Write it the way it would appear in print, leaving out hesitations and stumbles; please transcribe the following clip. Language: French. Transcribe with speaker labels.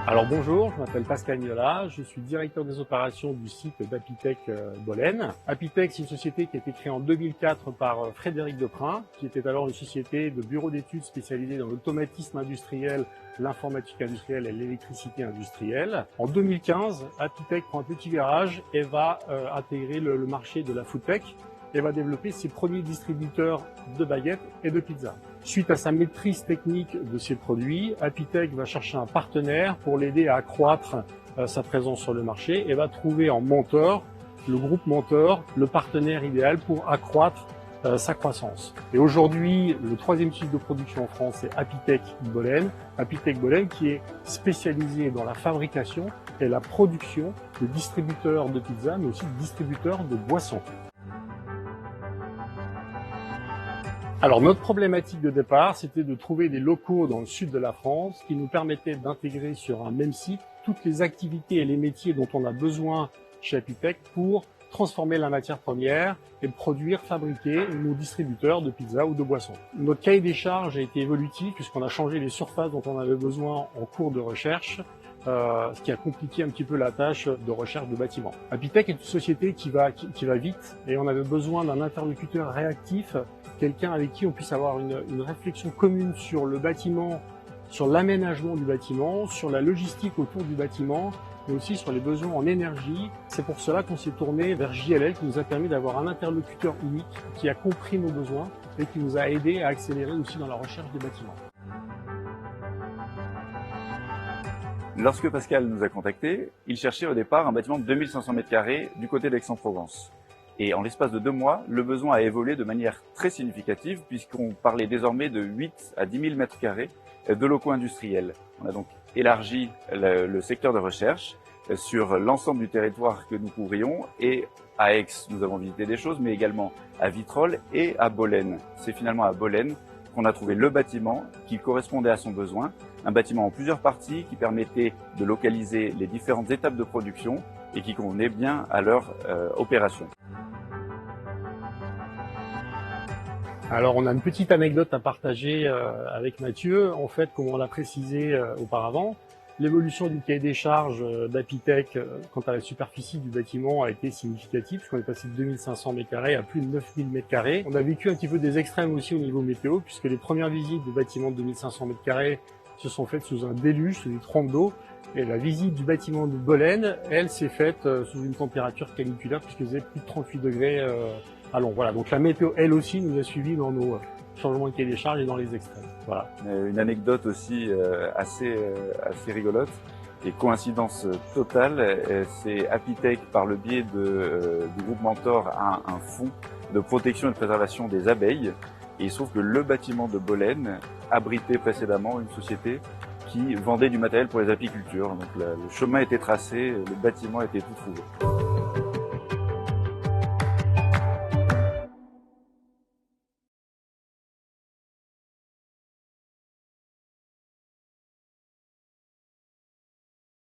Speaker 1: Alors bonjour, je m'appelle Pascal Miola, je suis directeur des opérations du site d'Apitech Bolène. Apitech, c'est une société qui a été créée en 2004 par Frédéric Deprin, qui était alors une société de bureau d'études spécialisée dans l'automatisme industriel, l'informatique industrielle et l'électricité industrielle. En 2015, Apitech prend un petit virage et va intégrer le marché de la foodtech et va développer ses premiers distributeurs de baguettes et de pizzas. Suite à sa maîtrise technique de ses produits, Apitech va chercher un partenaire pour l'aider à accroître sa présence sur le marché et va trouver en Mentor, le groupe Mentor, le partenaire idéal pour accroître sa croissance. Et aujourd'hui, le troisième site de production en France, c'est Apitech Bolène. Apitech Bolène qui est spécialisé dans la fabrication et la production de distributeurs de pizzas, mais aussi de distributeurs de boissons. Alors notre problématique de départ, c'était de trouver des locaux dans le sud de la France qui nous permettaient d'intégrer sur un même site toutes les activités et les métiers dont on a besoin chez Apitech pour transformer la matière première et produire, fabriquer nos distributeurs de pizza ou de boissons. Notre cahier des charges a été évolutif puisqu'on a changé les surfaces dont on avait besoin en cours de recherche, ce qui a compliqué un petit peu la tâche de recherche de bâtiments. Apitech est une société qui va vite et on avait besoin d'un interlocuteur réactif, quelqu'un avec qui on puisse avoir une réflexion commune sur le bâtiment, sur l'aménagement du bâtiment, sur la logistique autour du bâtiment, mais aussi sur les besoins en énergie. C'est pour cela qu'on s'est tourné vers JLL, qui nous a permis d'avoir un interlocuteur unique, qui a compris nos besoins et qui nous a aidé à accélérer aussi dans la recherche des bâtiments.
Speaker 2: Lorsque Pascal nous a contactés, il cherchait au départ un bâtiment de 2500 m² du côté d'Aix-en-Provence. Et en l'espace de 2 mois, le besoin a évolué de manière très significative puisqu'on parlait désormais de 8 à 10 000 m² de locaux industriels. On a donc élargi le secteur de recherche sur l'ensemble du territoire que nous couvrions, et à Aix, nous avons visité des choses, mais également à Vitrolles et à Bolène. C'est finalement à Bolène qu'on a trouvé le bâtiment qui correspondait à son besoin, un bâtiment en plusieurs parties qui permettait de localiser les différentes étapes de production et qui convenait bien à leur opération.
Speaker 1: Alors on a une petite anecdote à partager avec Mathieu. En fait, comme on l'a précisé auparavant, l'évolution du cahier des charges d'Apitech quant à la superficie du bâtiment a été significative, puisqu'on est passé de 2500 m² à plus de 9000 m². On a vécu un petit peu des extrêmes aussi au niveau météo, puisque les premières visites de bâtiments de 2500 m² se sont faites sous un déluge, sous des trompes d'eau. Et la visite du bâtiment de Bolène, elle, s'est faite sous une température caniculaire, puisqu'il faisait plus de 38 degrés à Londres. Voilà, donc la météo, elle aussi, nous a suivis dans nos changements de cahier des charges et dans les extrêmes. Voilà.
Speaker 2: Une anecdote aussi assez rigolote et coïncidence totale, c'est Apitech, par le biais du groupe Mentor, a un fonds de protection et de préservation des abeilles. Et il se trouve que le bâtiment de Bolène abritait précédemment une société qui vendait du matériel pour les apicultures. Donc le chemin était tracé, le bâtiment était tout trouvé.